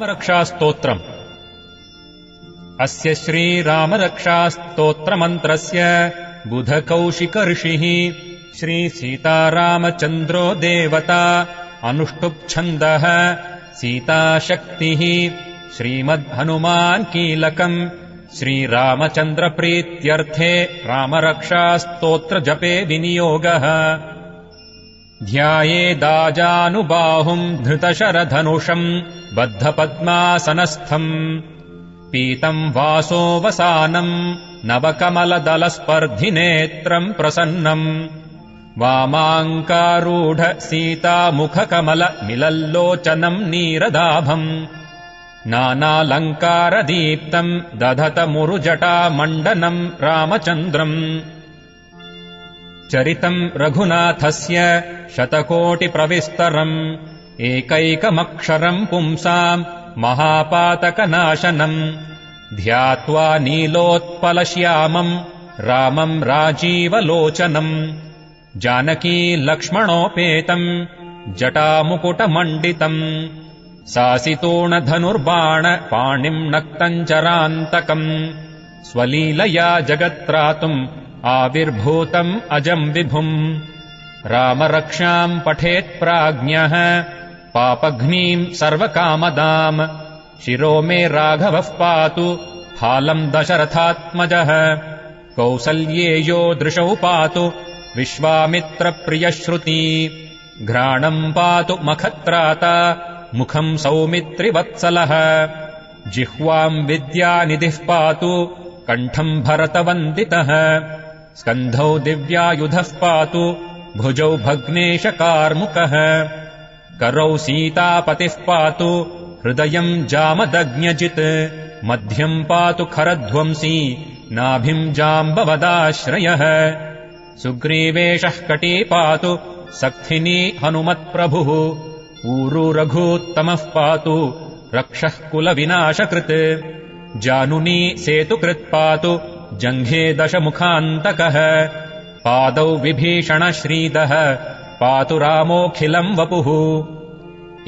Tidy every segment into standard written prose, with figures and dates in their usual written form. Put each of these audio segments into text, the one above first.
रामरक्षास्तोत्रम्। अस्य श्रीरामरक्षास्तोत्रमन्त्रस्य बुधकौशिक ऋषिः श्रीसीतारामचन्द्रो देवता अनुष्टुप्छन्दः सीताशक्तिः श्रीमद्हनुमान् कीलकम् श्रीरामचन्द्रप्रीत्यर्थे रामरक्षास्तोत्रजपे विनियोगः। ध्यायेदाजानुबाहुम् धृतशरधनुषम् बद्धपद्मासनस्थम् पीतम् वासोऽवसानम् नवकमलदलस्पर्धिनेत्रम् प्रसन्नम् वामाङ्कारूढ सीतामुखकमल मिलल्लोचनम् नीरदाभम् नानालङ्कारदीप्तम् दधतमुरुजटामण्डनम् रामचन्द्रम्। चरितम् रघुनाथस्य शतकोटिप्रविस्तरम् एकैकमक्षरम् पुंसाम् महापातकनाशनम् ध्यात्वा नीलोत्पलश्यामम् रामम् राजीवलोचनम् जानकी लक्ष्मणोपेतम् जटामुकुटमण्डितम् सासितोणधनुर्बाण पाणिम् नक्तञ्चरान्तकम् स्वलीलया जगत्त्रातुम् आविर्भूतम् अजम् विभुम् रामरक्षाम् पठेत्प्राज्ञः पापघ्नीम् सर्वकामदाम् शिरो मे राघवः पातु हालम् दशरथात्मजः कौसल्येयो दृशौ पातु विश्वामित्रप्रियश्रुती घ्राणम् पातु मखत्राता मुखम् सौमित्रिवत्सलः जिह्वाम् विद्यानिधिः पातु कण्ठम् भरतवन्दितः स्कन्धौ दिव्यायुधः पातु भुजौ भग्नेशकार्मुकः करौ सीतापतिः पातु हृदयम् जामदग्न्यजित् मध्यम् पातु खरध्वंसी नाभिम् जाम्बवदाश्रयः सुग्रीवेशः कटी पातु सक्थिनी हनुमत्प्रभुः ऊरू रघूत्तमः पातु रक्षः कुलविनाशकृत् जानुनी सेतुकृत् पातु जङ्घे दशमुखान्तकः पादौ विभीषणश्रीदः पातु रामोऽखिलम् वपुः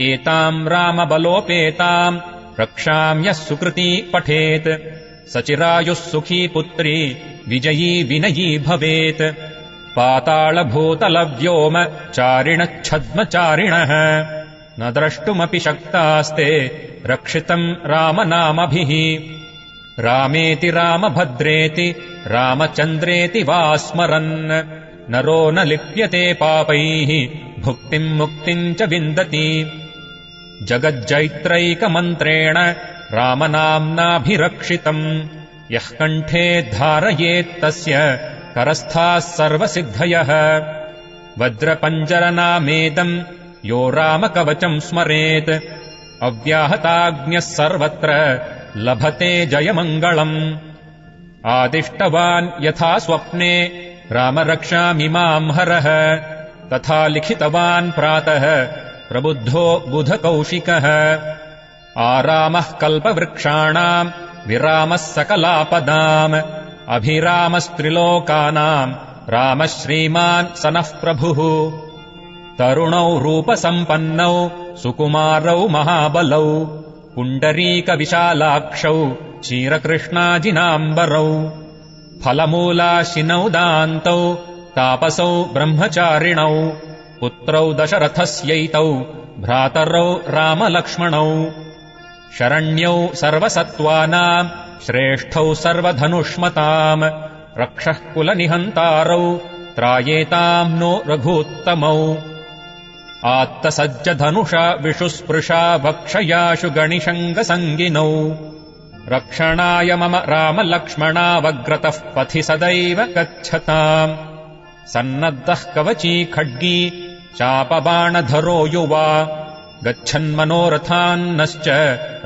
एताम् रामबलोपेताम् रक्षाम् यः सुकृती पठेत् सचिरायुः सुखी पुत्री विजयी विनयी भवेत् पातालभूतलव्योम चारिणच्छद्मचारिणः न द्रष्टुमपि शक्तास्ते रक्षितम् रामनामभिः रामेति रामभद्रेति रामचन्द्रेति वा स्मरन् नरो न लिप्यते पापैः भुक्तिम् मुक्तिम् च विन्दति जगज्जैत्रैकमन्त्रेण रामनाम्नाभिरक्षितम् यः कण्ठे धारयेत्तस्य करस्थाः सर्वसिद्धयः वज्रपञ्जरनामेदम् यो रामकवचम् स्मरेत् अव्याहताज्ञः सर्वत्र लभते जयमङ्गलम् आदिष्टवान् यथा स्वप्ने रामरक्षामिमाम् हरः तथा लिखितवान् प्रातः प्रबुद्धो बुधकौशिकः आरामः कल्पवृक्षाणाम् विरामः सकलापदाम् अभिरामस्त्रिलोकानाम् रामः श्रीमान् सनः प्रभुः तरुणौ रूपसम्पन्नौ सुकुमारौ महाबलौ पुण्डरीकविशालाक्षौ क्षीरकृष्णाजिनाम्बरौ फलमूलाशिनौ दान्तौ तापसौ ब्रह्मचारिणौ पुत्रौ दशरथस्यैतौ भ्रातरौ रामलक्ष्मणौ शरण्यौ सर्वसत्त्वानाम् श्रेष्ठौ सर्वधनुष्मताम् रक्षः कुलनिहन्तारौ त्रायेताम् नो रघूत्तमौ आत्तसज्जधनुषा विषुस्पृशा वक्षयाशु गणिशङ्गसङ्गिनौ रक्षणाय मम रामलक्ष्मणावग्रतः पथि सदैव गच्छताम् सन्नद्धः कवची खड्गी चापबाणधरो युवा गच्छन्मनोरथान्नश्च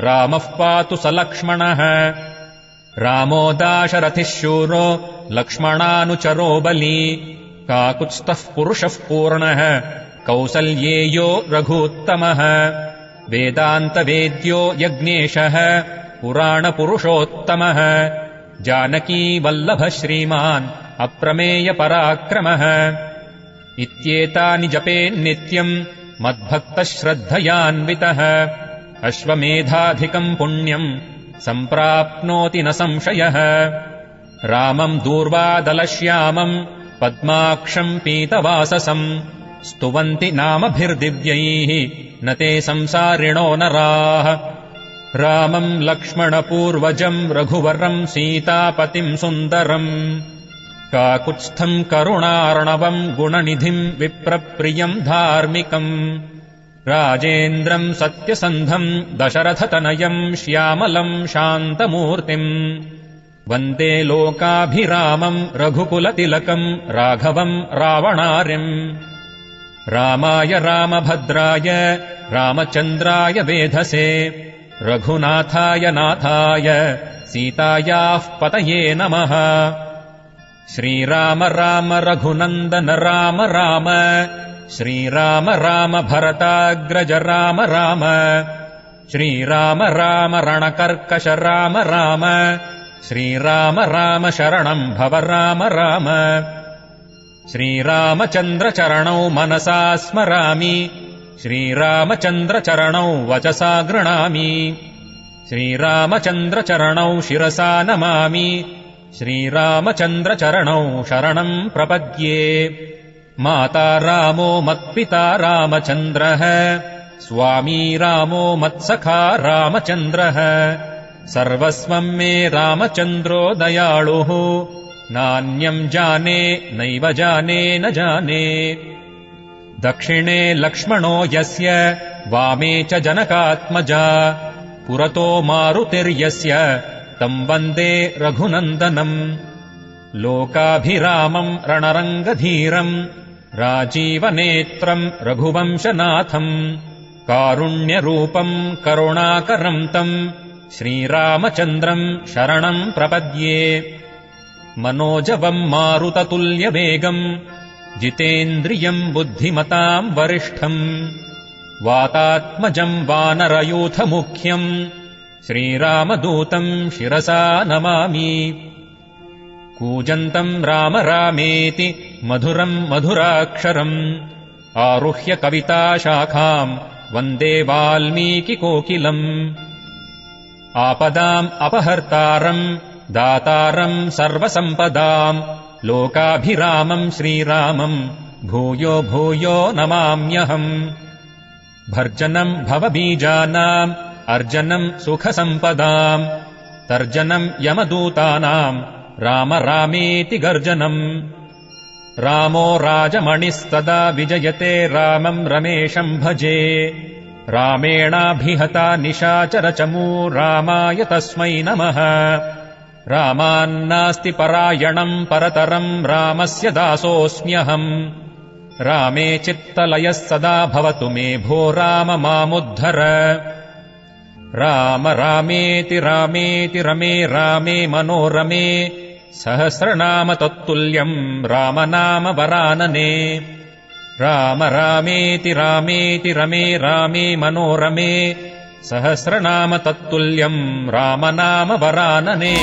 रामः पातु स लक्ष्मणः रामो दाशरथिः शूरो लक्ष्मणानुचरो बली काकुत्स्थः पुरुषः पूर्णः कौसल्येयो रघूत्तमः वेदान्तवेद्यो यज्ञेशः पुराणपुरुषोत्तमः जानकीवल्लभः श्रीमान् अप्रमेयपराक्रमः इत्येतानि जपेन्नित्यम् मद्भक्तः श्रद्धयान्वितः अश्वमेधाधिकम् पुण्यम् सम्प्राप्नोति न संशयः। रामम् दूर्वादलश्यामम् पद्माक्षम् पीतवाससम् स्तुवन्ति नामभिर्दिव्यैः न ते संसारिणो नराः। रामम् लक्ष्मणपूर्वजम् रघुवरम् सीतापतिम् सुन्दरम् काकुत्स्थम् करुणार्णवम् गुणनिधिम् विप्रप्रियम् धार्मिकम् राजेन्द्रम् सत्यसन्धम् दशरथतनयम् श्यामलम् शान्तमूर्तिम् वन्दे लोकाभिरामम् रघुकुलतिलकम् राघवम् रावणार्यम्। रामाय रामभद्राय रामचन्द्राय वेधसे रघुनाथाय नाथाय सीतायाः पतये नमः। श्रीराम राम रघुनन्दन राम राम श्रीराम राम भरताग्रज राम राम श्रीराम राम रणकर्कश राम राम श्रीराम राम शरणम् भव राम राम। श्रीरामचन्द्रचरणौ मनसा स्मरामि श्रीरामचन्द्रचरणौ वचसा गृणामि श्रीरामचन्द्रचरणौ शिरसा नमामि श्रीरामचन्द्रचरणौ शरणम् प्रपद्ये। माता रामो मत्पिता रामचन्द्रः स्वामी रामो मत्सखा रामचन्द्रः सर्वस्वम् मे रामचन्द्रो दयाळुः नान्यम् जाने नैव जाने न जाने। दक्षिणे लक्ष्मणो यस्य वामे च जनकात्मजा पुरतो मारुतिर्यस्य तम् वन्दे रघुनन्दनम्। लोकाभिरामम् रणरङ्गधीरम् राजीवनेत्रम् रघुवंशनाथम् कारुण्यरूपम् करुणाकरम् तम् श्रीरामचन्द्रम् शरणम् प्रपद्ये। मनोजवम् मारुततुल्यवेगम् जितेन्द्रियम् बुद्धिमताम् वरिष्ठम् वातात्मजम् वानरयूथमुख्यम् श्रीरामदूतम् शिरसा नमामि। कूजन्तम् राम रामेति मधुरम् मधुराक्षरम् आरुह्य कविताशाखाम् वन्दे वाल्मीकिकोकिलम्। आपदाम् अपहर्तारम् दातारम् सर्वसम्पदाम् लोकाभिरामम् श्रीरामम् भूयो भूयो नमाम्यहम्। भर्जनम् भवबीजानाम् अर्जनम् सुखसम्पदाम् तर्जनम् यमदूतानाम् राम रामेति गर्जनम्। रामो राजमणिस्तदा विजयते रामम् रमेशम् भजे रामेणाभिहता निशाचरचमू रामाय तस्मै नमः। रामान्नास्ति परायणम् परतरम् रामस्य दासोऽस्म्यहम्। रामे चित्तलयः सदा भवतु मे भो राम मामुद्धर। राम रामेति रामेति रमे रामे मनोरमे सहस्रनाम तत्तुल्यम् रामनाम वरानने। राम रामेति रामेति रमे रामे मनोरमे सहस्रनाम तत्तुल्यम् रामनाम वरानने।